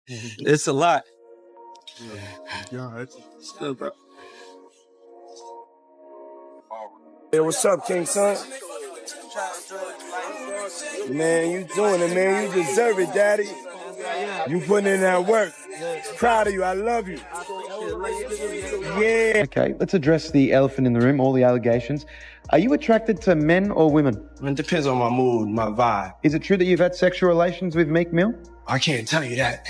It's a lot. Yeah, It's good, bro. Hey, what's up, King Son? Man, you doing it, man. You deserve it, Daddy. You putting in that work. Proud of you. I love you. Yeah. Okay, let's address the elephant in the room, all the allegations. Are you attracted to men or women? It depends on my mood, my vibe. Is it true that you've had sexual relations with Meek Mill? I can't tell you that.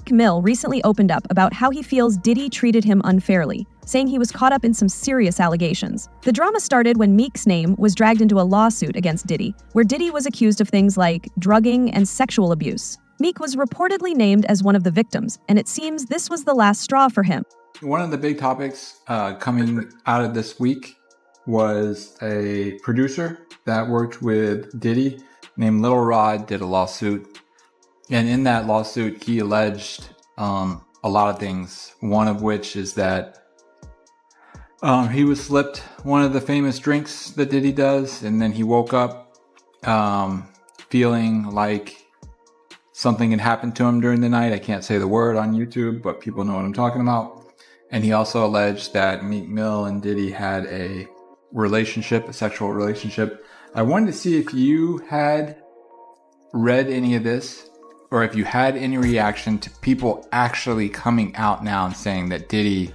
Meek Mill recently opened up about how he feels Diddy treated him unfairly, saying he was caught up in some serious allegations. The drama started when Meek's name was dragged into a lawsuit against Diddy, where Diddy was accused of things like drugging and sexual abuse. Meek was reportedly named as one of the victims, and it seems this was the last straw for him. One of the big topics coming out of this week was a producer that worked with Diddy named Lil Rod did a lawsuit. And in that lawsuit, he alleged a lot of things. One of which is that he was slipped one of the famous drinks that Diddy does. And then he woke up feeling like something had happened to him during the night. I can't say the word on YouTube, but people know what I'm talking about. And he also alleged that Meek Mill and Diddy had a relationship, a sexual relationship. I wanted to see if you had read any of this, or if you had any reaction to people actually coming out now and saying that Diddy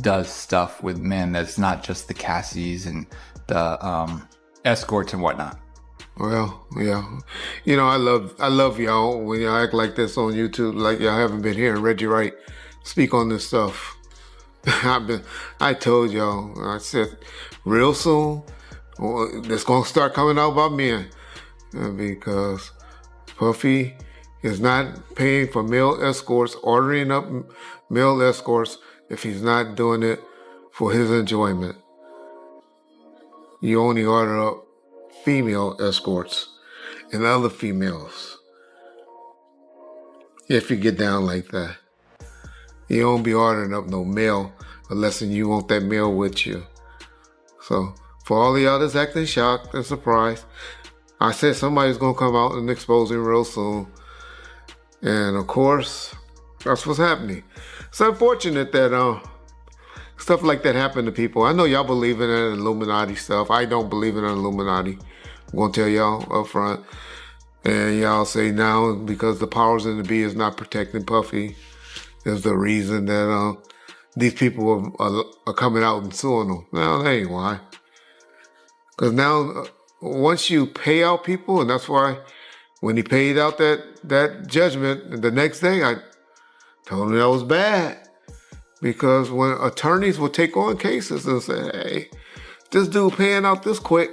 does stuff with men that's not just the Cassies and the escorts and whatnot. Well, yeah. You know, I love y'all when y'all act like this on YouTube, like y'all haven't been hearing Reggie Wright speak on this stuff. I told y'all, I said, real soon, it's going to start coming out about men because Puffy is not paying for male escorts, ordering up male escorts if he's not doing it for his enjoyment. You only order up female escorts and other females if you get down like that. You don't be ordering up no male unless you want that male with you. So for all the others acting shocked and surprised, I said somebody's gonna come out and expose him real soon. And of course, that's what's happening. It's unfortunate that stuff like that happened to people. I know y'all believe in that Illuminati stuff. I don't believe in an Illuminati. I'm gonna tell y'all up front. And y'all say now because the powers in the be is not protecting Puffy is the reason that these people are coming out and suing them. No, that ain't why. Because now, once you pay out people, and that's why when he paid out that judgment, the next day I told him that was bad. Because when attorneys will take on cases and say, hey, this dude paying out this quick,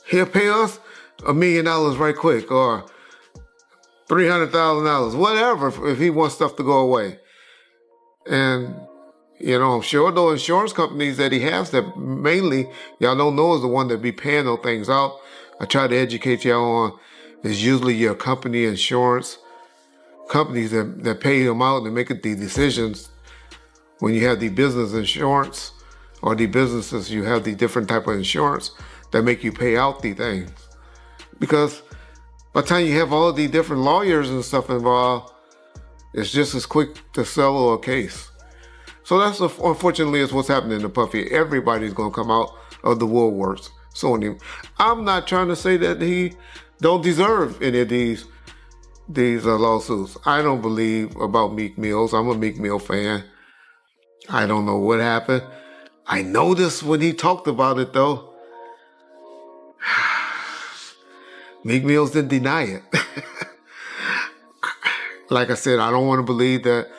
he'll pay us $1 million right quick, or $300,000, whatever, if he wants stuff to go away. And, you know, I'm sure those insurance companies that he has that mainly y'all don't know is the one that be paying those things out. I try to educate y'all on is usually your company insurance companies that pay them out and make the decisions when you have the business insurance or the businesses, you have the different type of insurance that make you pay out the things. Because by the time you have all of the different lawyers and stuff involved, it's just as quick to settle a case. So that's unfortunately is what's happening to Puffy. Everybody's gonna come out of the woodworks suing him. I'm not trying to say that he don't deserve any of these lawsuits. I don't believe about Meek Mills. I'm a Meek Mill fan. I don't know what happened. I noticed when he talked about it though, Meek Mills didn't deny it. Like I said, I don't want to believe that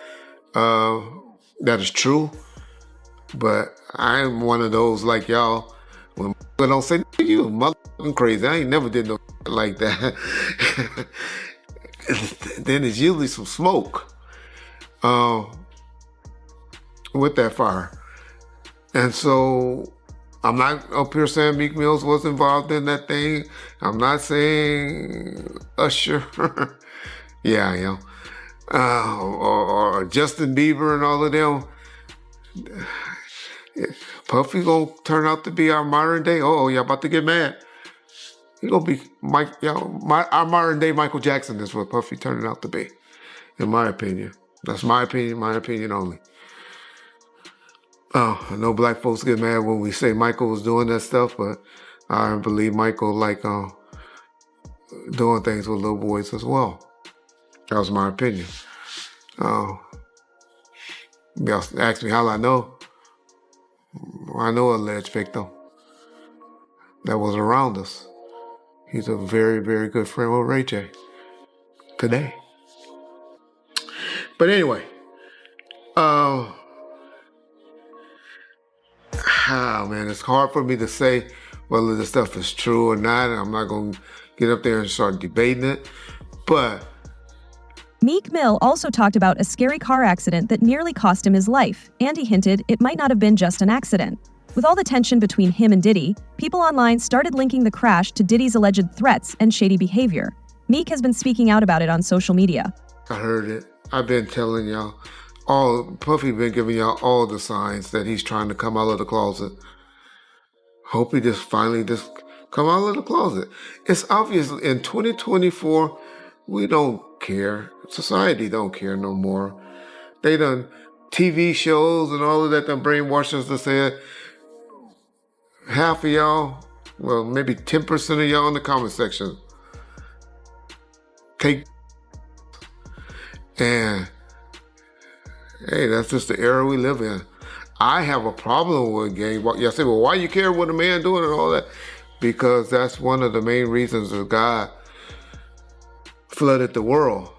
that is true, but I'm one of those like y'all. When I don't say you motherfucking crazy, I ain't never did no like that. Then it's usually some smoke with that fire, and so I'm not up here saying Meek Mills was involved in that thing. I'm not saying Usher. Yeah, I am. Or Justin Bieber and all of them. Puffy gonna turn out to be our modern day. Oh, y'all about to get mad. He's gonna be our modern day Michael Jackson is what Puffy turned out to be, in my opinion. That's my opinion only. Oh, I know black folks get mad when we say Michael was doing that stuff, but I believe Michael doing things with little boys as well. That was my opinion. Y'all ask me how I know. I know an alleged victim that was around us. He's a very, very good friend with Ray J today. But anyway, man, it's hard for me to say whether this stuff is true or not, and I'm not going to get up there and start debating it, but Meek Mill also talked about a scary car accident that nearly cost him his life, and he hinted it might not have been just an accident. With all the tension between him and Diddy, people online started linking the crash to Diddy's alleged threats and shady behavior. Meek has been speaking out about it on social media. I heard it. I've been telling y'all, Puffy been giving y'all all the signs that he's trying to come out of the closet. Hope he finally come out of the closet. It's obvious in 2024, we don't care. Society don't care no more. They done TV shows and all of that done brainwashed us to say half of y'all, well, maybe 10% of y'all in the comment section take. And hey, that's just the era we live in. I have a problem with gay. Y'all say, well, why you care what a man doing and all that? Because that's one of the main reasons that God flooded the world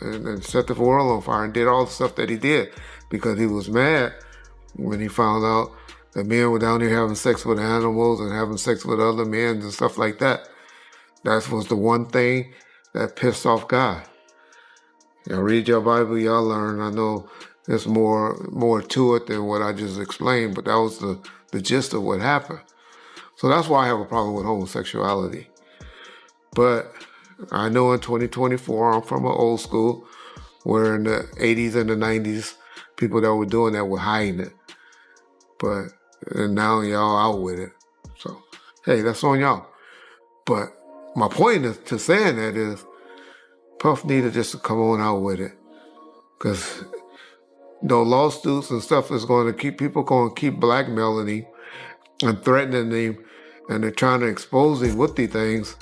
and set the world on fire and did all the stuff that he did, because he was mad when he found out that men were down here having sex with animals and having sex with other men and stuff like that. That was the one thing that pissed off God. Y'all read your Bible, y'all learn. I know there's more to it than what I just explained, but that was the gist of what happened. So that's why I have a problem with homosexuality. But I know in 2024, I'm from an old school, where in the 80s and the 90s, people that were doing that were hiding it. And now y'all out with it. So, hey, that's on y'all. But my point to saying that is, Puff needed just to come on out with it. Because lawsuits and stuff is going to keep blackmailing him and threatening him, and they're trying to expose him with these things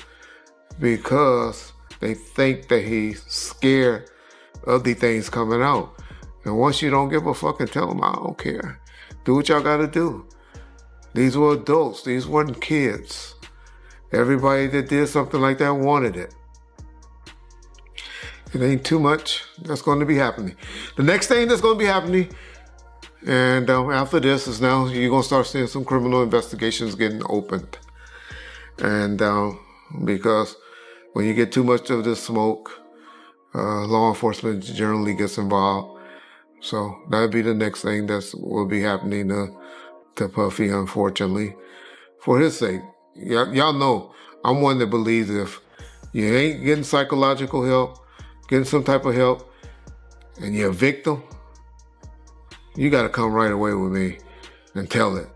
because they think that he's scared of these things coming out. And once you don't give a fuck and tell them, I don't care. Do what y'all got to do. These were adults. These weren't kids. Everybody that did something like that wanted it. It ain't too much that's going to be happening. The next thing that's going to be happening, and after this, is now you're going to start seeing some criminal investigations getting opened. And because when you get too much of this smoke, law enforcement generally gets involved. So that'll be the next thing that will be happening to Puffy, unfortunately, for his sake. Y'all know I'm one that believes if you ain't getting psychological help, getting some type of help, and you're a victim, you got to come right away with me and tell it.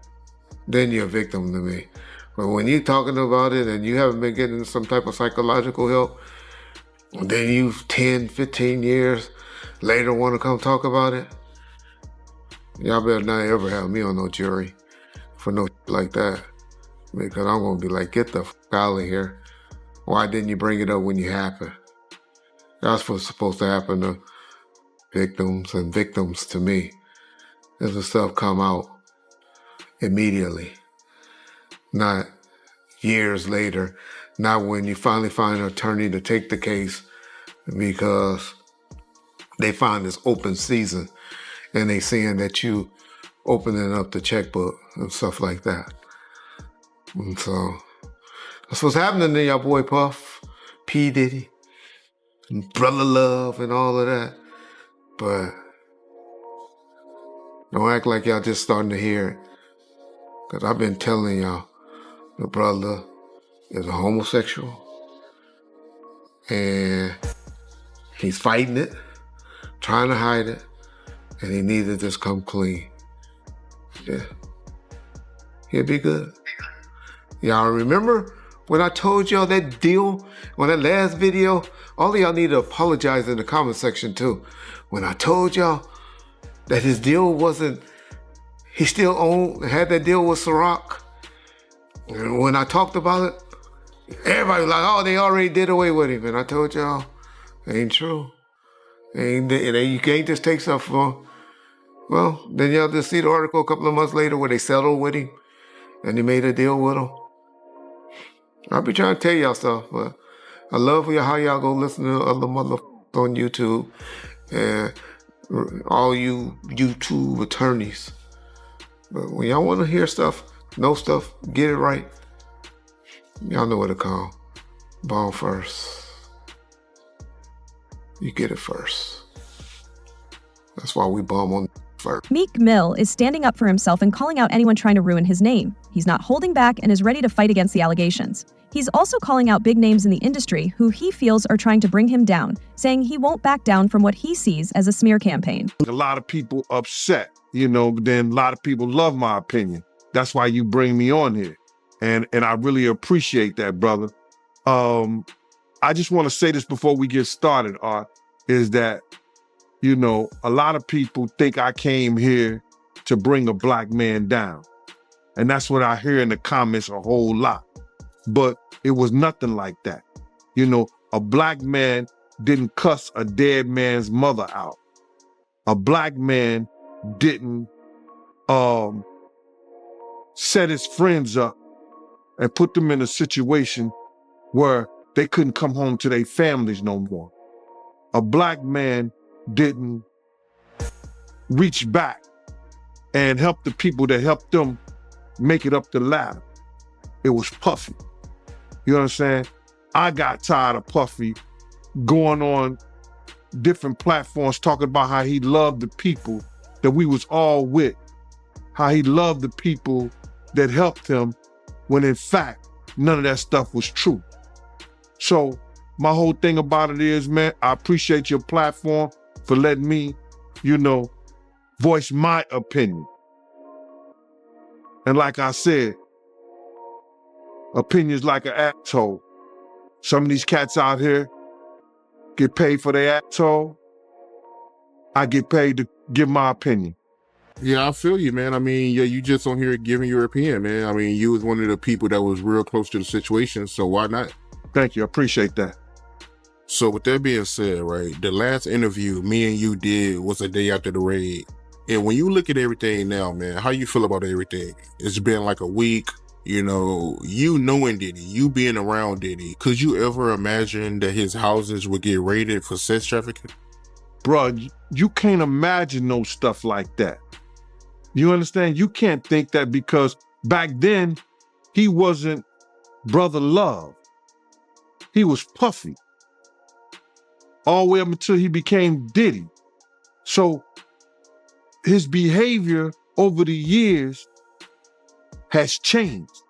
Then you're a victim to me. But when you're talking about it and you haven't been getting some type of psychological help, and then you 10, 15 years later want to come talk about it, y'all better not ever have me on no jury for no like that. Because I'm going to be like, get the fuck out of here. Why didn't you bring it up when you happened? That's what's supposed to happen to victims and victims to me. Is the stuff come out immediately. Not years later. Not when you finally find an attorney to take the case because they find this open season and they seeing that you opening up the checkbook and stuff like that. And so that's what's happening to y'all boy Puff, P. Diddy, and Brother Love and all of that. But don't act like y'all just starting to hear it. Because I've been telling y'all, the brother is a homosexual. And he's fighting it, trying to hide it, and he needs to just come clean. Yeah. He'll be good. Y'all remember When I told y'all that deal on that last video, all of y'all need to apologize in the comment section too. When I told y'all that his deal wasn't, he still had that deal with Ciroc. And when I talked about it, everybody was like, oh, they already did away with him. And I told y'all, it ain't true. You can't just take stuff from, well, then y'all just see the article a couple of months later where they settled with him and they made a deal with him. I'll be trying to tell y'all stuff, but I love how y'all go listen to other motherfuckers on YouTube and all you YouTube attorneys. But when y'all want to hear stuff, know stuff, get it right, y'all know what to call. Bomb first. You get it first. That's why we bomb on first. Meek Mill is standing up for himself and calling out anyone trying to ruin his name. He's not holding back and is ready to fight against the allegations. He's also calling out big names in the industry who he feels are trying to bring him down, saying he won't back down from what he sees as a smear campaign. A lot of people upset, but then a lot of people love my opinion. That's why you bring me on here. And I really appreciate that, brother. I just want to say this before we get started, Art, is that, a lot of people think I came here to bring a black man down. And that's what I hear in the comments a whole lot. But it was nothing like that. A black man didn't cuss a dead man's mother out. A black man didn't set his friends up and put them in a situation where they couldn't come home to their families no more. A black man didn't reach back and help the people that helped them make it up the ladder. It was Puffy. You understand? I got tired of Puffy going on different platforms talking about how he loved the people that we was all with, how he loved the people that helped him, when in fact, none of that stuff was true. So my whole thing about it is, man, I appreciate your platform for letting me, voice my opinion. And like I said, opinions like an asshole. Some of these cats out here get paid for their asshole. I get paid to give my opinion. Yeah, I feel you, man. You just on here giving your opinion, man. You was one of the people that was real close to the situation, so why not? Thank you. I appreciate that. So with that being said, right, the last interview me and you did was a day after the raid. And when you look at everything now, man, how you feel about everything? It's been like a week, you knowing Diddy, you being around Diddy. Could you ever imagine that his houses would get raided for sex trafficking? Bruh, you can't imagine no stuff like that. You understand? You can't think that, because back then, he wasn't Brother Love. He was Puffy. All the way up until he became Diddy. So his behavior over the years has changed.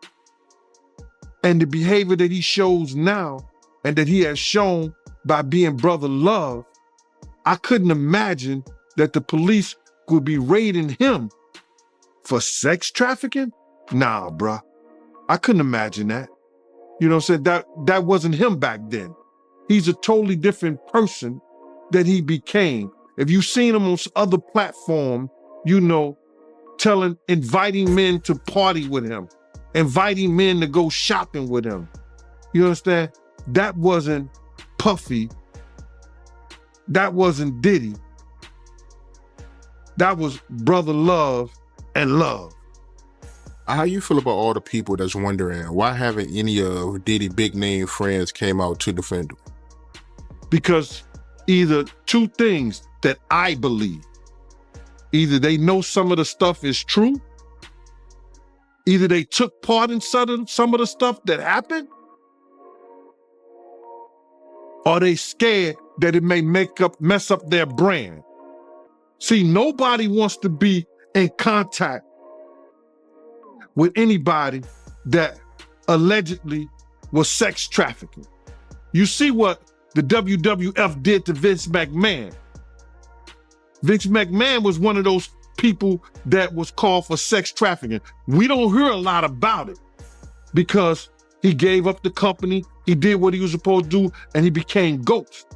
And the behavior that he shows now, and that he has shown by being Brother Love, I couldn't imagine that the police would be raiding him for sex trafficking? Nah, bruh. I couldn't imagine that. You know what I'm saying? That wasn't him back then. He's a totally different person that he became. If you've seen him on other platforms, inviting men to party with him, inviting men to go shopping with him. You understand? That wasn't Puffy. That wasn't Diddy. That was Brother Love and Love. How you feel about all the people that's wondering why haven't any of Diddy big name friends came out to defend him? Because either two things that I believe. Either they know some of the stuff is true, either they took part in some of the stuff that happened, or they scared that it may mess up their brand. See, nobody wants to be in contact with anybody that allegedly was sex trafficking. You see what the WWF did to Vince McMahon. Vince McMahon was one of those people that was called for sex trafficking. We don't hear a lot about it because He gave up the company. He did what he was supposed to do, and he became Ghost.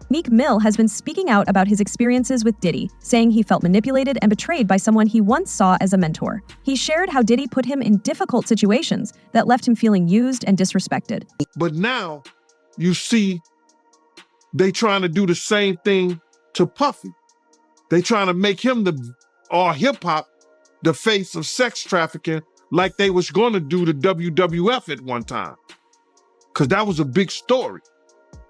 Meek Mill has been speaking out about his experiences with Diddy, saying he felt manipulated and betrayed by someone he once saw as a mentor. He shared how Diddy put him in difficult situations that left him feeling used and disrespected. But now you see they trying to do the same thing to Puffy. They trying to make him or hip-hop the face of sex trafficking like they was going to do the WWF at one time. Because that was a big story.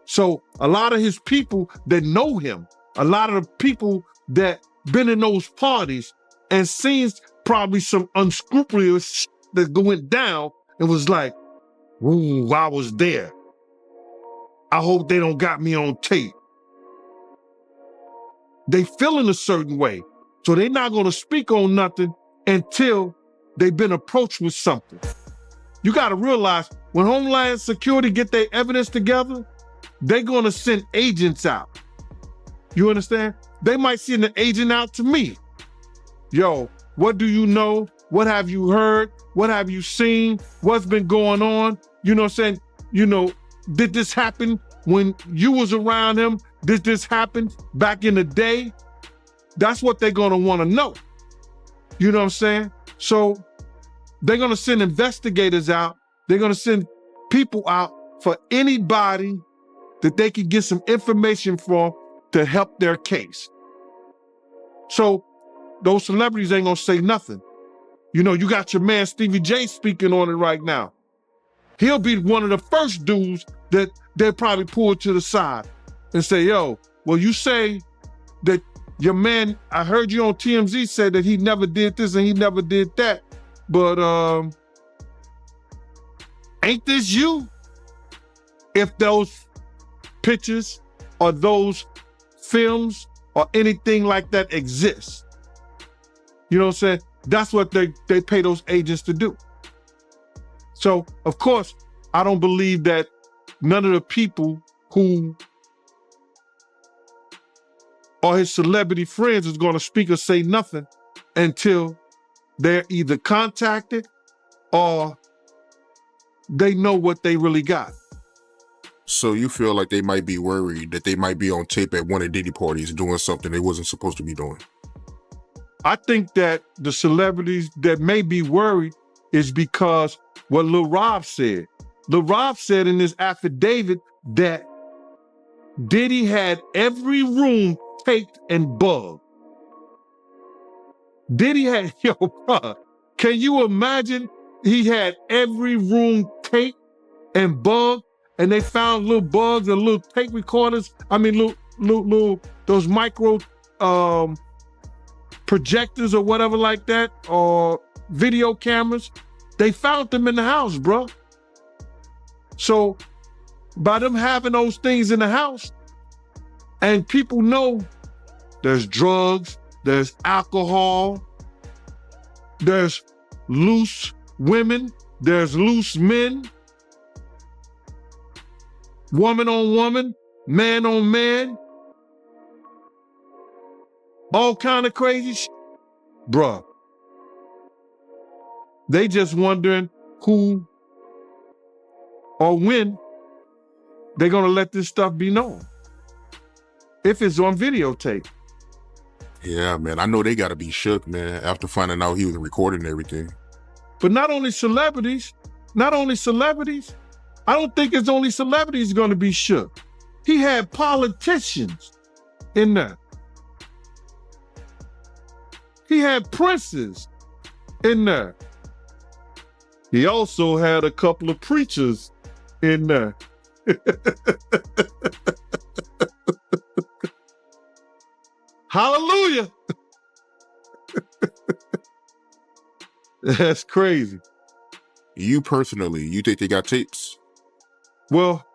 So a lot of his people that know him, a lot of the people that been in those parties and seen probably some unscrupulous shit that went down and was like, ooh, I was there. I hope they don't got me on tape. They feeling a certain way. So they're not going to speak on nothing until they've been approached with something. You got to realize when Homeland Security get their evidence together, they're going to send agents out. You understand? They might send an agent out to me. Yo, what do you know? What have you heard? What have you seen? What's been going on? You know what I'm saying? You know, did this happen when you was around him? Did this happen back in the day? That's what they're going to want to know. You know what I'm saying? So they're going to send investigators out. They're going to send people out for anybody that they can get some information from to help their case. So those celebrities ain't gonna say nothing. You know, you got your man Stevie J speaking on it right now. He'll be one of the first dudes that they'll probably pull to the side and say, yo, well, you say that your man, I heard you on TMZ say that he never did this and he never did that, but ain't this you? If those pictures or those films or anything like that exists. You know what I'm saying? That's what they pay those agents to do. So, of course, I don't believe that none of the people who are his celebrity friends is going to speak or say nothing until they're either contacted or they know what they really got. So you feel like they might be worried that they might be on tape at one of Diddy parties doing something they wasn't supposed to be doing? I think that the celebrities that may be worried is because what Lil Rob said. Lil Rob said in his affidavit that Diddy had every room taped and bugged. Diddy had, yo, bro, can you imagine he had every room taped and bugged? And they found little bugs and little tape recorders. I mean, little those micro projectors or whatever like that, or video cameras. They found them in the house, bro. So by them having those things in the house, and people know there's drugs, there's alcohol, there's loose women, there's loose men, woman on woman, man on man, all kind of crazy shit. Bruh, they just wondering who or when they're gonna let this stuff be known. If it's on videotape. Yeah, man, I know they gotta be shook, man, after finding out he was recording everything. But not only celebrities, I don't think it's only celebrities going to be shook. He had politicians in there. He had princes in there. He also had a couple of preachers in there. Hallelujah. That's crazy. You personally, you think they got tapes? Well,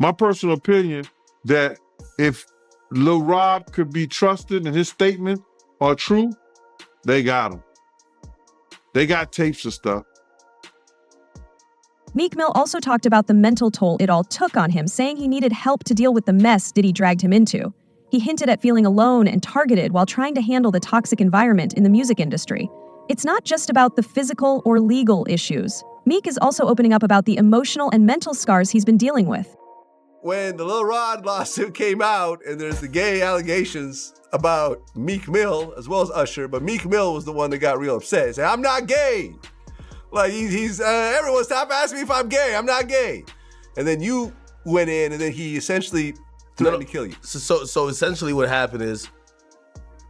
my personal opinion that if Lil Rob could be trusted and his statement are true, they got him. They got tapes and stuff. Meek Mill also talked about the mental toll it all took on him, saying he needed help to deal with the mess Diddy dragged him into. He hinted at feeling alone and targeted while trying to handle the toxic environment in the music industry. It's not just about the physical or legal issues. Meek is also opening up about the emotional and mental scars he's been dealing with. When the Lil Rod lawsuit came out and there's the gay allegations about Meek Mill as well as Usher, but Meek Mill was the one that got real upset. He said, I'm not gay. Like he's everyone stop asking me if I'm gay. I'm not gay. And then you went in and then he essentially threatened to kill you. So essentially what happened is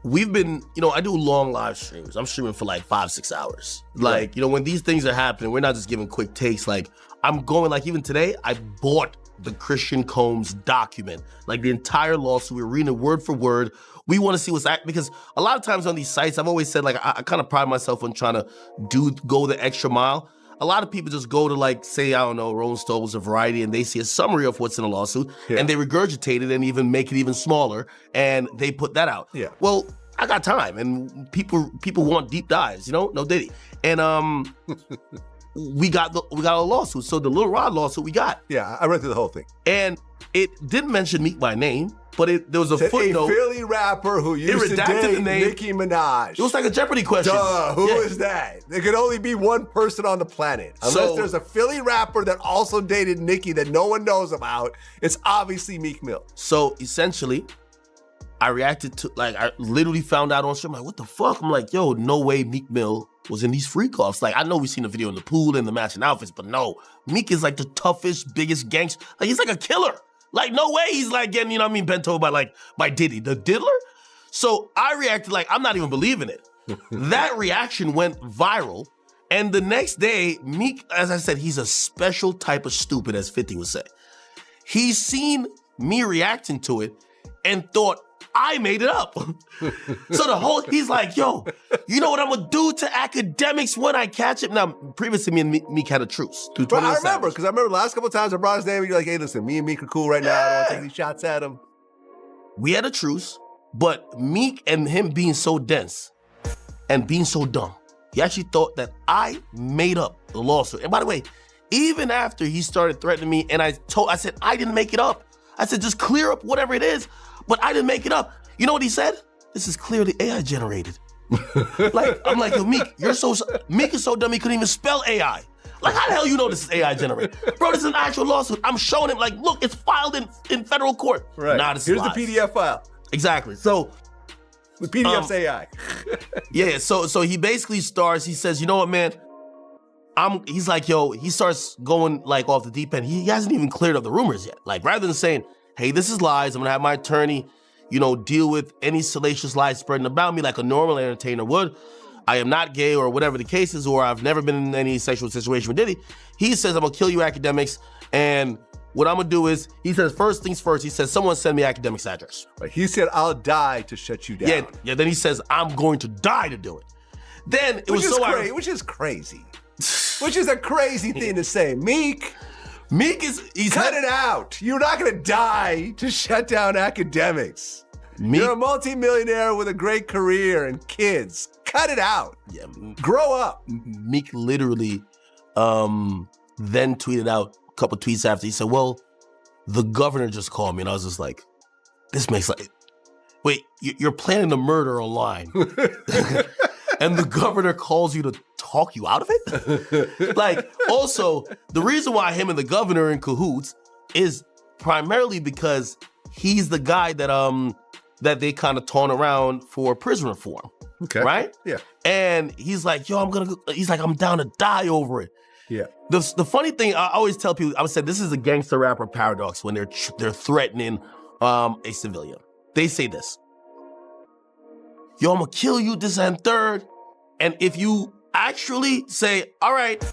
we've been, I do long live streams. I'm streaming for like 5-6 hours. Like, when these things are happening, we're not just giving quick takes. Like I'm going, like even today, I bought the Christian Combs document, like the entire lawsuit. We're reading it word for word. We want to see because a lot of times on these sites, I've always said, like, I kind of pride myself on trying to go the extra mile. A lot of people just go to, like, say, I don't know, Rolling Stones or Variety, and they see a summary of what's in a lawsuit, and they regurgitate it and even make it even smaller, and they put that out. Yeah. Well, I got time, and people want deep dives, no Diddy. And we got a lawsuit. So the Lil Rod lawsuit we got. Yeah, I read through the whole thing. And it didn't mention Meek by name, but there was a footnote. A Philly rapper who used to date Nicki Minaj. It was like a Jeopardy question. Duh, who is that? There could only be one person on the planet. Unless there's a Philly rapper that also dated Nicki that no one knows about. It's obviously Meek Mill. So essentially, I reacted to, I literally found out on stream, like, what the fuck? I'm like, yo, no way Meek Mill was in these freak-offs. Like, I know we've seen the video in the pool and the matching outfits, but no, Meek is like the toughest, biggest gangster. Like, he's like a killer. Like, no way he's like getting, bent over by Diddy, the diddler. So I reacted like, I'm not even believing it. That reaction went viral. And the next day, Meek, as I said, he's a special type of stupid, as 50 would say. He's seen me reacting to it and thought, I made it up. So he's like, yo, you know what I'm gonna do to academics when I catch him? Now, previously me and Meek had a truce. But I remember, because I remember the last couple of times I brought his name and you're like, hey, listen, me and Meek are cool right now. I don't want to take these shots at him. We had a truce, but Meek and him being so dense and being so dumb, he actually thought that I made up the lawsuit. And by the way, even after he started threatening me and I said, I didn't make it up. I said, just clear up whatever it is. But I didn't make it up. You know what he said? This is clearly AI generated. I'm like, yo, Meek, Meek is so dumb he couldn't even spell AI. Like, how the hell you know this is AI generated? Bro, this is an actual lawsuit. I'm showing him, like, look, it's filed in federal court. Right. Nah, this Here's is lies. the PDF file. Exactly. So the PDF's AI. Yeah, so he basically starts, he says, you know what, man? He's like, yo, he starts going like off the deep end. He hasn't even cleared up the rumors yet. Like, rather than saying, hey, this is lies, I'm gonna have my attorney, deal with any salacious lies spreading about me like a normal entertainer would. I am not gay or whatever the case is, or I've never been in any sexual situation with Diddy. He says, I'm gonna kill you academics, and what I'm gonna do is, he says, first things first, he says, someone send me academics address. Right. He said, I'll die to shut you down. Yeah, then he says, I'm going to die to do it. Then it was so crazy. Which is crazy. Which is a crazy thing to say. Meek he's cut it out. You're not gonna die to shut down academics. You're a multimillionaire with a great career and kids. Cut it out. Yeah, grow up. Meek literally then tweeted out a couple tweets after. He said, well, the governor just called me. And I was just like, this makes wait, you're planning a murder online. And the governor calls you to talk you out of it? Also, the reason why him and the governor are in cahoots is primarily because he's the guy that they kind of taunt around for prison reform. Okay. Right? Yeah. And he's like, yo, I'm down to die over it. Yeah. The funny thing, I always tell people, I would say this is a gangster rapper paradox when they're threatening a civilian. They say this. Yo, I'm gonna kill you, this and third. And if you actually say, all right,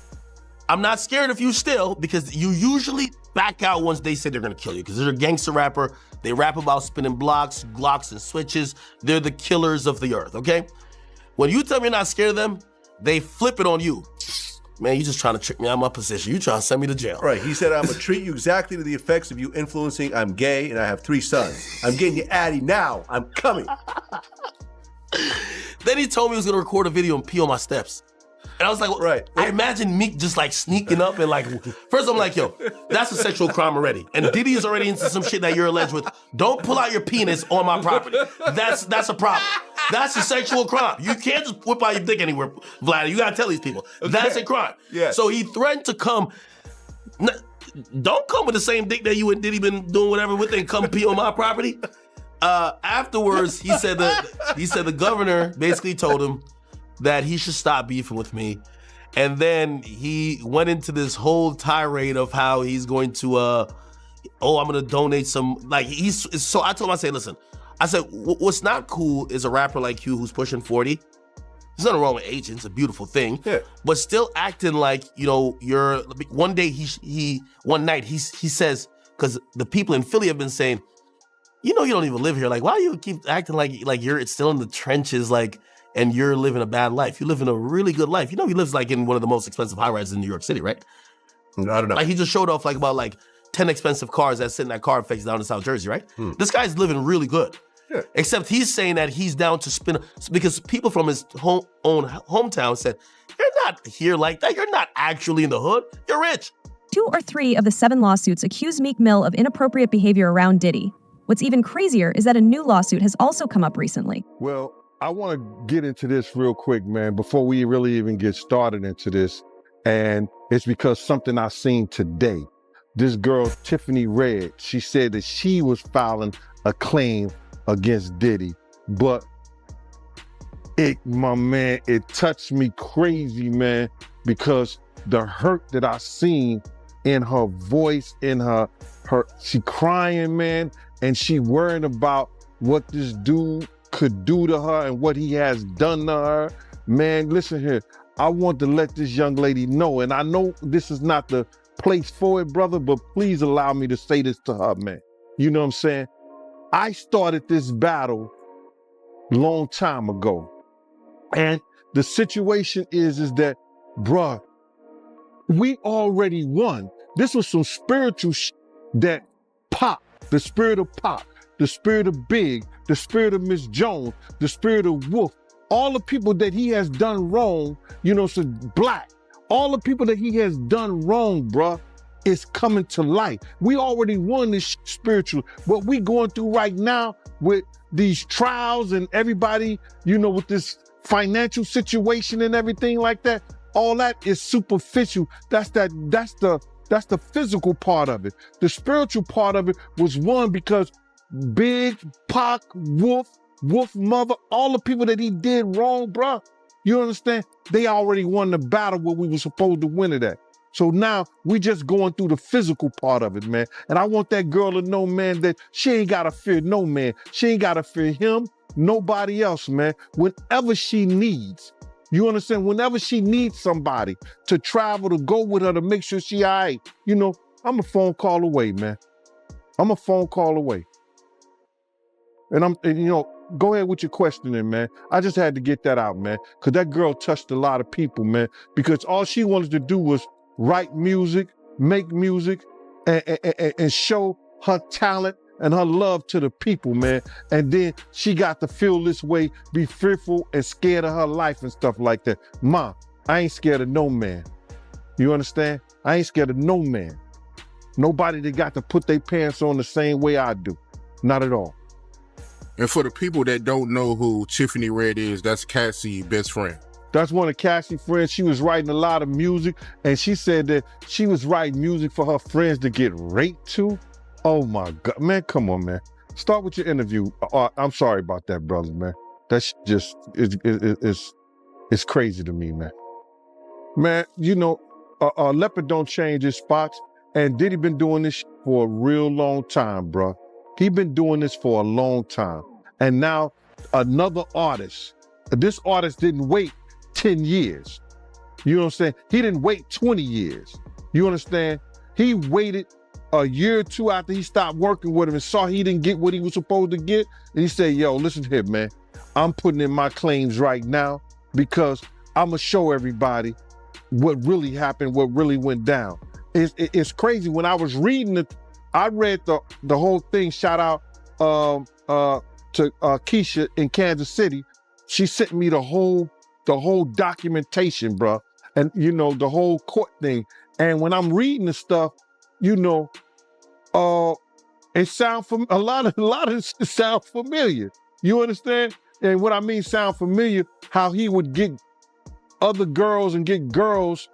I'm not scared of you still, because you usually back out once they say they're gonna kill you, because they're a gangster rapper. They rap about spinning blocks, Glocks, and switches. They're the killers of the earth, okay? When you tell me you're not scared of them, they flip it on you. Man, you just trying to trick me out of my position. You trying to send me to jail. Right, he said, I'm gonna treat you exactly to the effects of you influencing. I'm gay and I have 3 sons. I'm getting you Addy now. I'm coming. Then he told me he was gonna record a video and pee on my steps. And I was like, well, right. I imagine Meek just like sneaking up and like, first I'm like, yo, that's a sexual crime already. And Diddy is already into some shit that you're alleged with. Don't pull out your penis on my property. That's a problem. That's a sexual crime. You can't just whip out your dick anywhere, Vlad. You gotta tell these people. That's a crime. Yeah. So he threatened to come. Don't come with the same dick that you and Diddy been doing whatever with and come pee on my property. Afterwards, he said the governor basically told him that he should stop beefing with me. And then he went into this whole tirade of how he's going to, I'm going to donate some, so I told him, listen, I said, what's not cool is a rapper like you who's pushing 40. There's nothing wrong with aging. It's a beautiful thing. Yeah. But still acting like, you're, one night he says, because the people in Philly have been saying, you don't even live here. Like, why do you keep acting like you're still in the trenches, and you're living a bad life? You live in a really good life. He lives in one of the most expensive high-rises in New York City, right? I don't know. He just showed off about 10 expensive cars that sit in that car factory down in South Jersey, right? This guy's living really good. Yeah. Except he's saying that he's down to spin, because people from his own hometown said, you're not here like that. You're not actually in the hood. You're rich. 2 or 3 of the 7 lawsuits accuse Meek Mill of inappropriate behavior around Diddy. What's even crazier is that a new lawsuit has also come up recently. Well, I want to get into this real quick, man, before we really even get started into this. And it's because something I seen today. This girl, Tiffany Red, she said that she was filing a claim against Diddy, but it touched me crazy, man, because the hurt that I seen in her voice, in her she crying, man, and she worrying about what this dude could do to her and what he has done to her. Man, listen here, I want to let this young lady know, and I know this is not the place for it, brother, but please allow me to say this to her, man. You know what I'm saying? I started this battle long time ago. And the situation is that, bruh, we already won. This was some spiritual that Pop, the spirit of Pop, the spirit of Big, the spirit of Miss Jones, the spirit of Wolf, all the people that he has done wrong, so Black, all the people that he has done wrong, bruh, is coming to light. We already won this spiritual. What we going through right now with these trials and everybody, with this financial situation and everything like that, all that is superficial. That's the physical part of it. The spiritual part of it was won because Big, Pac, Wolf Mother, all the people that he did wrong, bruh, you understand? They already won the battle where we were supposed to win it at. So now we just going through the physical part of it, man. And I want that girl to know, man, that she ain't got to fear no man. She ain't got to fear him, nobody else, man. Whenever she needs, you understand? Whenever she needs somebody to travel, to go with her, to make sure she all right, I'm a phone call away, man. I'm a phone call away. And go ahead with your questioning, man. I just had to get that out, man. Because that girl touched a lot of people, man. Because all she wanted to do was write music, make music, and show her talent and her love to the people, man. And then she got to feel this way, be fearful and scared of her life and stuff like that. Ma, I ain't scared of no man. You understand? I ain't scared of no man. Nobody that got to put their pants on the same way I do. Not at all. And for the people that don't know who Tiffany Red is, that's Cassie's best friend. That's one of Cassie's friends. She was writing a lot of music, and she said that she was writing music for her friends to get raped too. Oh my God, man, come on, man. Start with your interview. I'm sorry about that, brother, man. That's just, it's crazy to me, man. Man, leopard don't change his spots, and Diddy been doing this for a real long time, bro. He been doing this for a long time. And now another artist, this artist didn't wait 10 years. You know what I'm saying? He didn't wait 20 years. You understand? He waited a year or two after he stopped working with him and saw he didn't get what he was supposed to get. And he said, yo, listen here, man. I'm putting in my claims right now because I'm going to show everybody what really happened, what really went down. It's crazy. When I was reading it, I read the whole thing. Shout out to Keisha in Kansas City. She sent me the whole documentation, bro, and the whole court thing. And when I'm reading the stuff, it sound a lot of it sound familiar. You understand? And what I mean sound familiar, how he would get other girls and get girls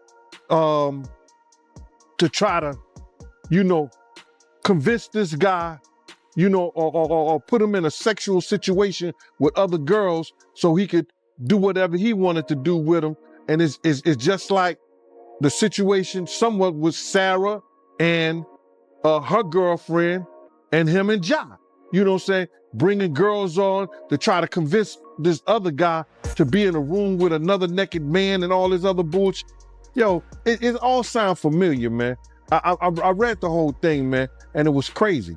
to try to, convince this guy, or put him in a sexual situation with other girls so he could do whatever he wanted to do with them. And it's just like the situation somewhat with Sarah and her girlfriend and him and Ja. You know what I'm saying? Bringing girls on to try to convince this other guy to be in a room with another naked man and all this other bullshit. Yo, it all sound familiar, man. I read the whole thing, man, and it was crazy.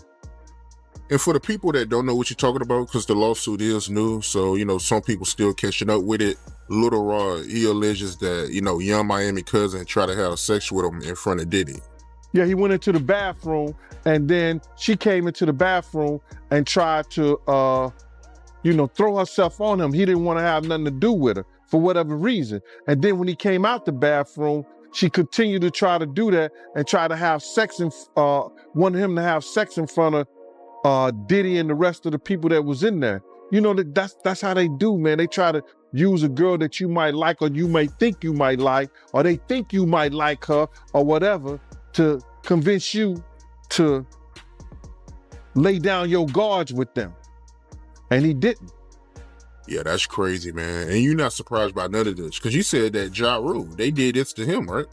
And for the people that don't know what you're talking about, because the lawsuit is new, so, some people still catching up with it. Little Rod, he alleges that, Young Miami cousin tried to have sex with him in front of Diddy. Yeah, he went into the bathroom, and then she came into the bathroom and tried to, throw herself on him. He didn't want to have nothing to do with her for whatever reason. And then when he came out the bathroom, she continued to try to do that and try to have sex wanted him to have sex in front of Diddy and the rest of the people that was in there. That's how they do, man. They try to use a girl that you might like, or you may think you might like, or they think you might like her or whatever, to convince you to lay down your guards with them. And he didn't. Yeah, that's crazy, man. And you're not surprised by none of this, because you said that Ja Rule, they did this to him, right?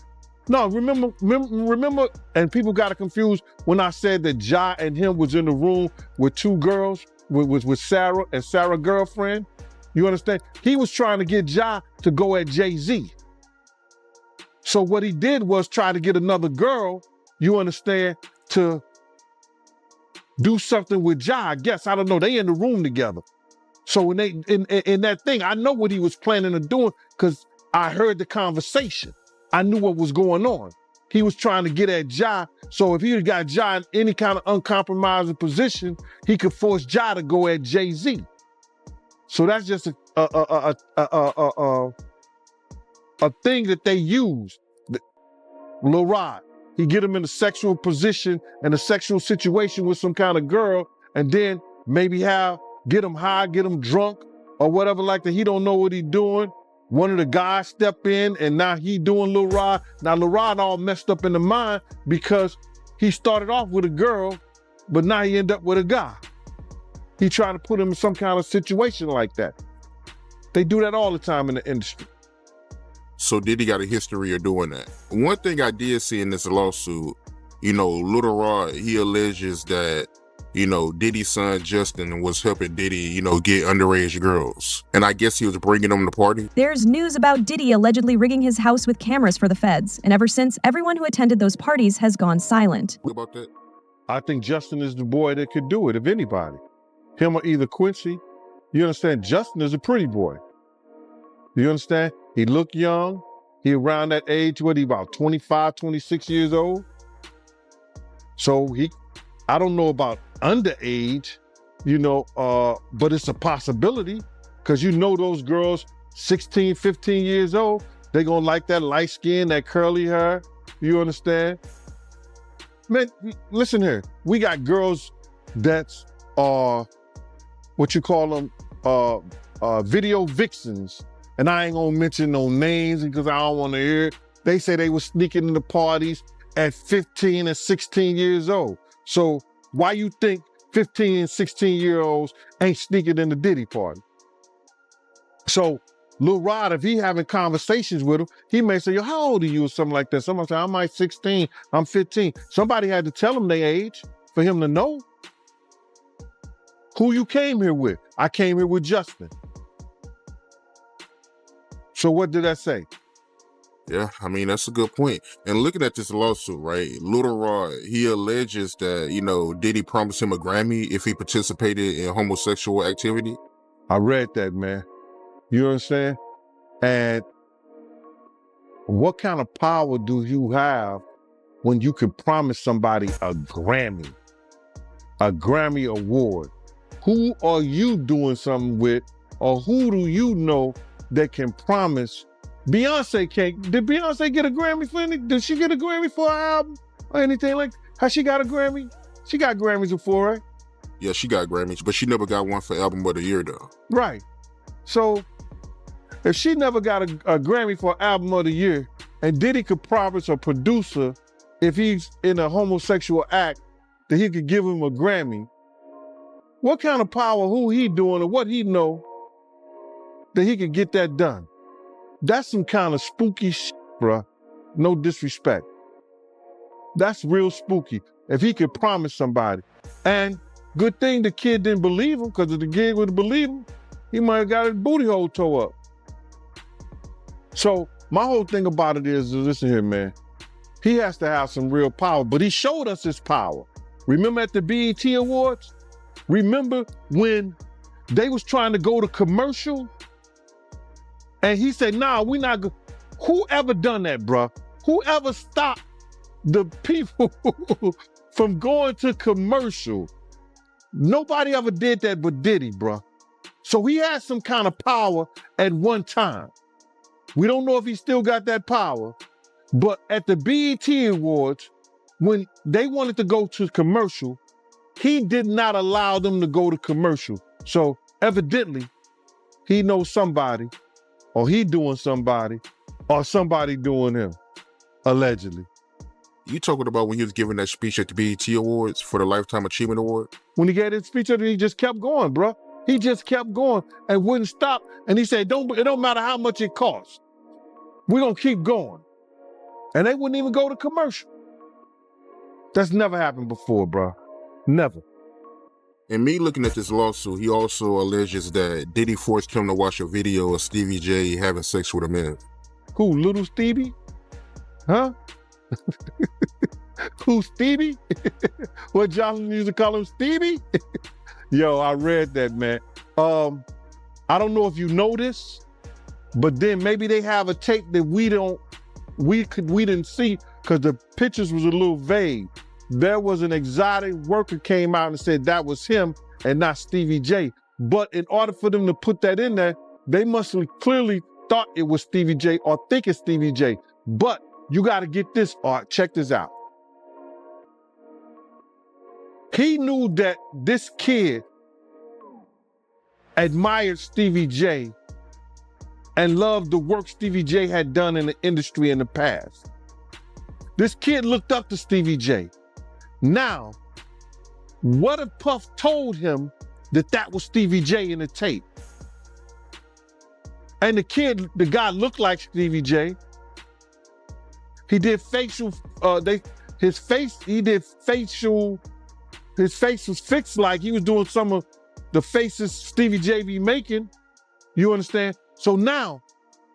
No, remember, and people got it confused when I said that Ja and him was in the room with two girls, with Sarah and Sarah's girlfriend. You understand? He was trying to get Ja to go at Jay-Z. So what he did was try to get another girl, you understand, to do something with Ja. I guess, I don't know, they in the room together. So when they, in that thing, I know what he was planning on doing because I heard the conversation. I knew what was going on. He was trying to get at Ja, so if he had got Ja in any kind of uncompromising position, he could force Ja to go at Jay-Z. So that's just a thing that they use. Lil Rod, he get him in a sexual position and a sexual situation with some kind of girl, and then maybe get him high, get him drunk, or whatever like that. He don't know what he doing. One of the guys step in, and now he doing Lil Rod. Now Lil Rod all messed up in the mind because he started off with a girl, but now he end up with a guy. He trying to put him in some kind of situation like that. They do that all the time in the industry. So Diddy got a history of doing that. One thing I did see in this lawsuit, Little Rod, he alleges that, Diddy's son Justin was helping Diddy, get underage girls. And I guess he was bringing them to party. There's news about Diddy allegedly rigging his house with cameras for the feds. And ever since, everyone who attended those parties has gone silent. What about that? I think Justin is the boy that could do it, if anybody. Him or either Quincy. You understand? Justin is a pretty boy. You understand? He look young. He around that age, what he about 25, 26 years old. So I don't know about underage, but it's a possibility because those girls 16, 15 years old, they gonna like that light skin, that curly hair. You understand? Man, listen here. We got girls that's what you call them, video vixens. And I ain't gonna mention no names because I don't want to hear it. They say they were sneaking into parties at 15 and 16 years old. So why you think 15 and 16-year-olds ain't sneaking in the Diddy party? So Lil Rod, if he having conversations with him, he may say, yo, how old are you or something like that? Somebody say, I'm like 16, I'm 15. Somebody had to tell him their age for him to know. Who you came here with? I came here with Justin. So what did that say? Yeah, I mean, that's a good point. And looking at this lawsuit, right, Little Rod, he alleges that, Diddy promised him a Grammy if he participated in homosexual activity. I read that, man. You understand? And what kind of power do you have when you can promise somebody a Grammy award? Who are you doing something with, or who do you know that can promise? Beyonce can't. Did Beyonce get a Grammy for anything? Did she get a Grammy for an album or anything like that? Has she got a Grammy? She got Grammys before, right? Yeah, she got Grammys, but she never got one for Album of the Year, though. Right. So if she never got a Grammy for Album of the Year, and Diddy could promise a producer, if he's in a homosexual act, that he could give him a Grammy, what kind of power, who he doing, or what he know, that he could get that done? That's some kind of spooky shit, bruh. No disrespect. That's real spooky. If he could promise somebody. And good thing the kid didn't believe him, because if the kid would have believed him, he might have got his booty hole tore up. So my whole thing about it is, listen here, man. He has to have some real power, but he showed us his power. Remember at the BET Awards? Remember when they was trying to go to commercial? And he said, nah, we not go. Whoever done that, bruh? Whoever stopped the people from going to commercial? Nobody ever did that but Diddy, bruh. So he had some kind of power at one time. We don't know if he still got that power, but at the BET Awards, when they wanted to go to commercial, he did not allow them to go to commercial. So evidently, he knows somebody, or he doing somebody, or somebody doing him, allegedly. You talking about when he was giving that speech at the BET Awards for the Lifetime Achievement Award? When he gave his speech, he just kept going, bro. He just kept going and wouldn't stop. And he said, it don't matter how much it costs. We're going to keep going. And they wouldn't even go to commercial. That's never happened before, bro. Never. And me looking at this lawsuit, he also alleges that Diddy forced him to watch a video of Stevie J having sex with a man. Who, Little Stevie? Huh? Who, Stevie? What Johnson used to call him, Stevie? Yo, I read that, man. I don't know if you know this, but then maybe they have a tape that we didn't see because the pictures was a little vague. There was an exotic worker came out and said that was him and not Stevie J. But in order for them to put that in there, they must have clearly thought it was Stevie J or think it's Stevie J. But you got to get this, Art. Check this out. He knew that this kid admired Stevie J and loved the work Stevie J had done in the industry in the past. This kid looked up to Stevie J. Now, what if Puff told him that that was Stevie J in the tape? And the guy looked like Stevie J. He did facial, his face was fixed like he was doing some of the faces Stevie J be making. You understand? So now,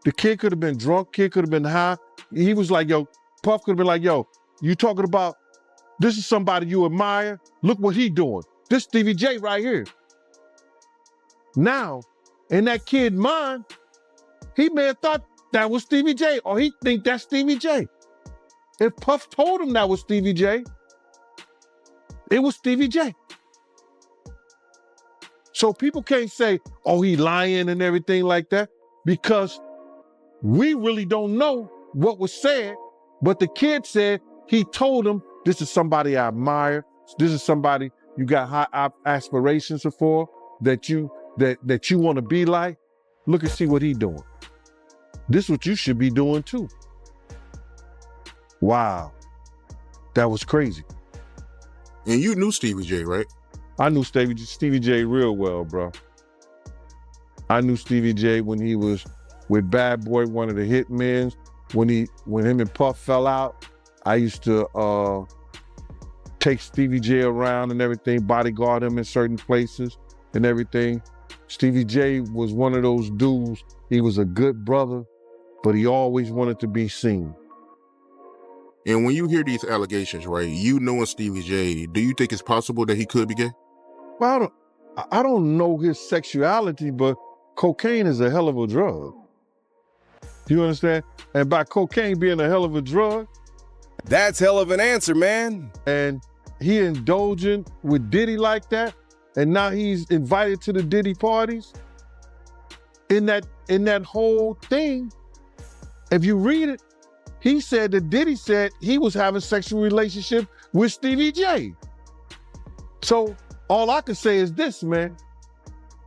the kid could have been drunk, kid could have been high. He was like, yo, Puff could have been like, yo, you talking about, this is somebody you admire? Look what he doing. This Stevie J right here. Now, in that kid's mind, he may have thought that was Stevie J, or he think that's Stevie J. If Puff told him that was Stevie J, it was Stevie J. So people can't say, oh, he lying and everything like that, because we really don't know what was said, but the kid said he told him, this is somebody I admire. This is somebody you got high aspirations for, that you want to be like. Look and see what he doing. This is what you should be doing too. Wow. That was crazy. And you knew Stevie J, right? I knew Stevie J real well, bro. I knew Stevie J when he was with Bad Boy, one of the hitmen. When him and Puff fell out, I used to take Stevie J around and everything, bodyguard him in certain places and everything. Stevie J was one of those dudes. He was a good brother, but he always wanted to be seen. And when you hear these allegations, right, you knowing Stevie J, do you think it's possible that he could be gay? Well, I don't know his sexuality, but cocaine is a hell of a drug. You understand? And by cocaine being a hell of a drug, that's hell of an answer, man. And he indulging with Diddy like that, and now he's invited to the Diddy parties. In that whole thing, if you read it, he said that Diddy said he was having sexual relationship with Stevie J. So all I can say is this, man.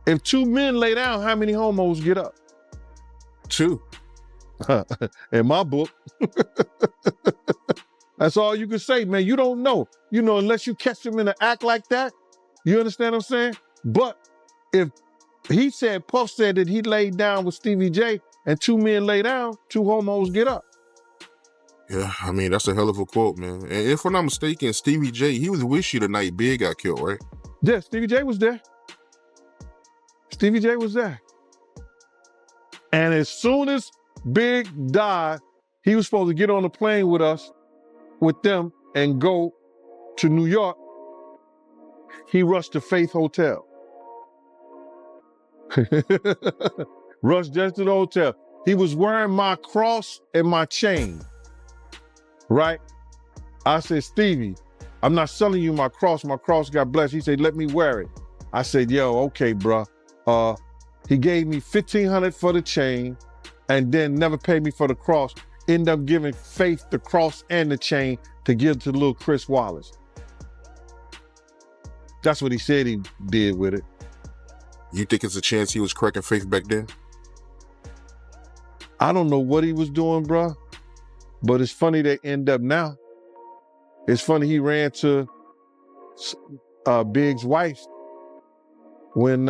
If two men lay down, how many homos get up? 2. In my book. That's all you can say, man. You don't know. You know, unless you catch them in an act like that. You understand what I'm saying? But if he said, Puff said that he laid down with Stevie J and two men lay down, two homos get up. Yeah, I mean, that's a hell of a quote, man. And if I'm not mistaken, Stevie J, he was with you the night Big got killed, right? Yeah, Stevie J was there. Stevie J was there. And as soon as Big died, he was supposed to get on a plane with us, with them, and go to New York. He rushed to Faith Hotel. Rushed just to the hotel. He was wearing my cross and my chain, right? I said, Stevie, I'm not selling you my cross. My cross got blessed. He said, let me wear it. I said, yo, okay, bro. He gave me $1,500 for the chain and then never paid me for the cross. Ended up giving Faith the cross and the chain to give to little Chris Wallace. That's what he said he did with it. You think it's a chance he was cracking Faith back then? I don't know what he was doing, bro, but it's funny they end up now. It's funny he ran to Big's wife when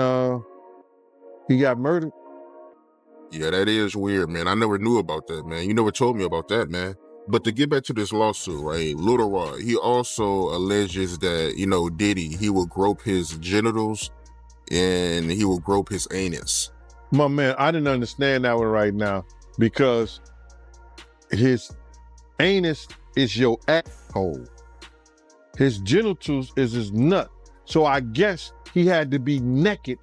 he got murdered. Yeah, that is weird, man. I never knew about that, man. You never told me about that, man. But to get back to this lawsuit, right, Lil Rod, he also alleges that, you know, Diddy, he will grope his genitals and he will grope his anus. My man, I didn't understand that one right now because his anus is your asshole. His genitals is his nut. So I guess he had to be naked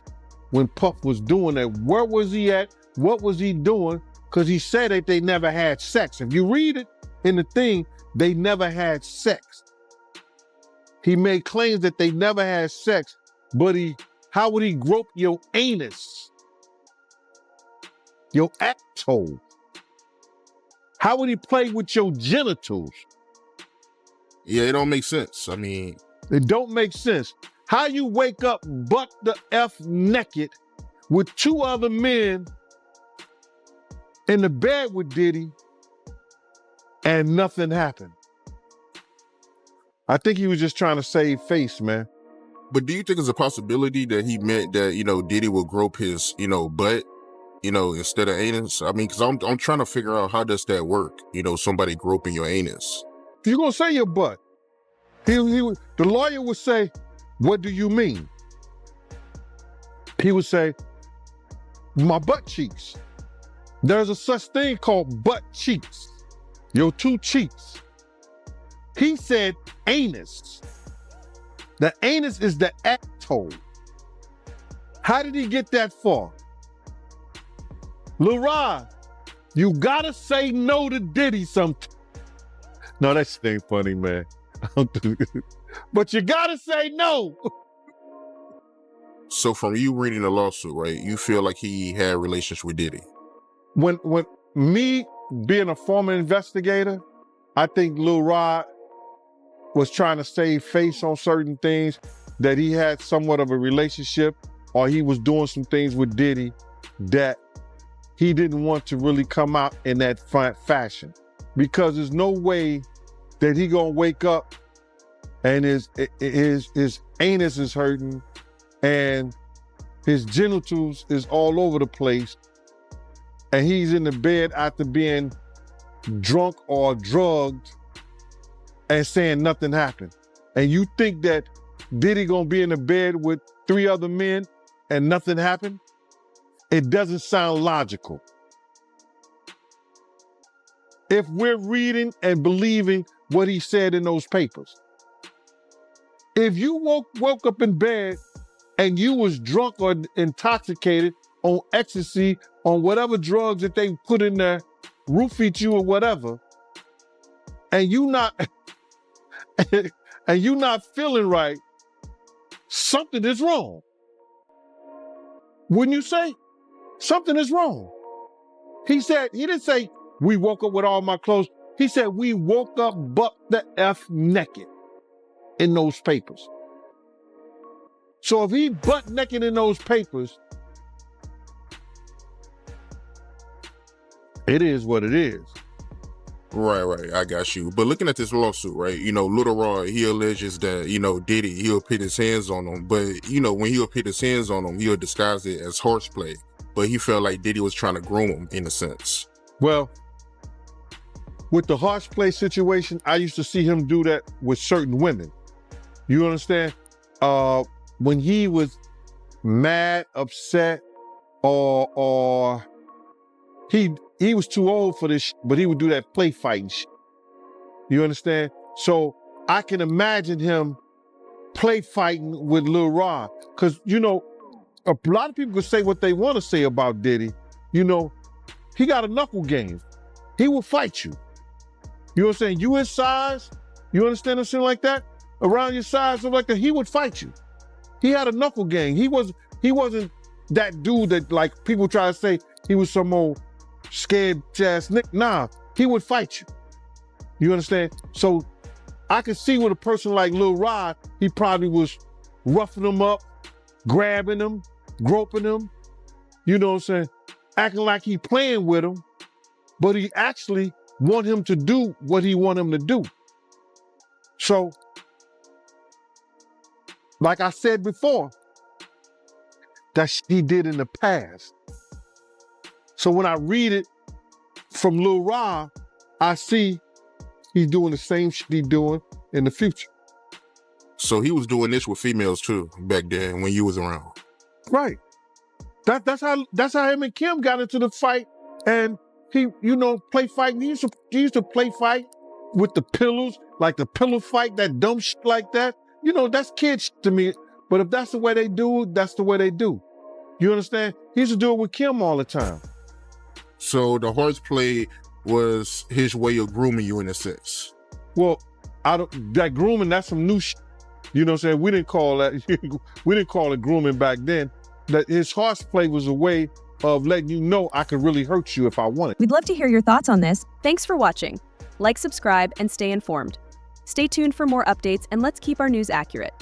when Puff was doing that. Where was he at? What was he doing? Because he said that they never had sex. If you read it in the thing, they never had sex. He made claims that they never had sex, but how would he grope your anus? Your asshole? How would he play with your genitals? Yeah, it don't make sense. I mean, it don't make sense. How you wake up butt the F naked with two other men in the bed with Diddy and nothing happened? I think he was just trying to save face, man. But do you think it's a possibility that he meant that, you know, Diddy will grope his, you know, butt, you know, instead of anus? I mean, because I'm trying to figure out how does that work? You know, somebody groping your anus. You're going to say your butt. The lawyer would say, what do you mean? He would say, my butt cheeks. There's a such thing called butt cheeks. Your two cheeks. He said anus. The anus is the asshole. How did he get that far? Lil Rod, you gotta say no to Diddy sometime. No, that shit ain't funny, man. But you gotta say no. So from you reading the lawsuit, right, you feel like he had relations with Diddy? When me being a former investigator, I think Lil Rod was trying to save face on certain things, that he had somewhat of a relationship or he was doing some things with Diddy that he didn't want to really come out in that fashion. Because there's no way that he gonna wake up and his anus is hurting and his genitals is all over the place and he's in the bed after being drunk or drugged and saying nothing happened. And you think that Diddy gonna be in the bed with 3 other men and nothing happened? It doesn't sound logical. If we're reading and believing what he said in those papers. If you woke up in bed and you was drunk or intoxicated on ecstasy, on whatever drugs that they put in there, roofied you or whatever, and you not feeling right, something is wrong. Wouldn't you say? Something is wrong. He didn't say, we woke up with all my clothes. He said, we woke up butt the F naked in those papers. So if he butt naked in those papers, it is what it is. Right. I got you. But looking at this lawsuit, right? Little Rod, he alleges that, Diddy, he'll put his hands on him. But, when he'll put his hands on him, he'll disguise it as horseplay. But he felt like Diddy was trying to groom him in a sense. Well, with the horseplay situation, I used to see him do that with certain women. You understand? When he was mad, upset, or he was too old for this, but he would do that play fighting shit. You understand? So I can imagine him play fighting with Lil Rod. Because, a lot of people could say what they want to say about Diddy. He got a knuckle game. He will fight you. You know what I'm saying? You his size, you understand something like that? Around your size, something like that, he would fight you. He had a knuckle game. He wasn't that dude that, like, people try to say he was some old scared ass Nick. Nah, he would fight you. You understand? So I could see with a person like Lil Rod, he probably was roughing him up, grabbing him, groping him, you know what I'm saying? Acting like he playing with him, but he actually want him to do what he want him to do. So, like I said before, that he did in the past. So when I read it from Lil Rod, I see he's doing the same shit he's doing in the future. So he was doing this with females too back then when you was around. Right. That's how him and Kim got into the fight. And he, play fight. He used to play fight with the pillows, like the pillow fight, that dumb shit like that. That's kid shit to me. But if that's the way they do, that's the way they do. You understand? He used to do it with Kim all the time. So the horseplay was his way of grooming you in a sense. Well, that grooming, that's some new shit. You know what I'm saying? We didn't call it grooming back then. That his horseplay was a way of letting you know I could really hurt you if I wanted. We'd love to hear your thoughts on this. Thanks for watching. Like, subscribe, and stay informed. Stay tuned for more updates, and let's keep our news accurate.